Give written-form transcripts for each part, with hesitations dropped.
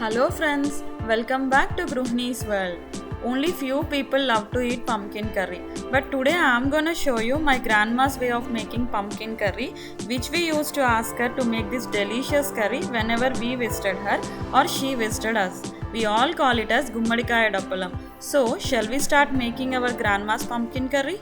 Hello friends, welcome back to Gruhinis World. Only few people love to eat pumpkin curry, but today I am gonna show you my grandma's way of making pumpkin curry, which we used to ask her to make this delicious curry whenever we visited her or she visited us. We all call it as gummadikaya dappalam. So, shall we start making our grandma's pumpkin curry?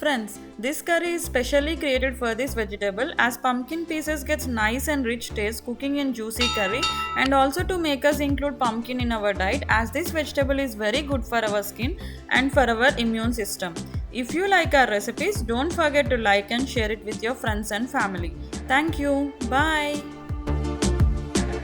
Friends, this curry is specially created for this vegetable as pumpkin pieces gets nice and rich taste cooking in juicy curry, and also to make us include pumpkin in our diet as this vegetable is very good for our skin and for our immune system. If you like our recipes, don't forget to like and share it with your friends and family. Thank you. Bye.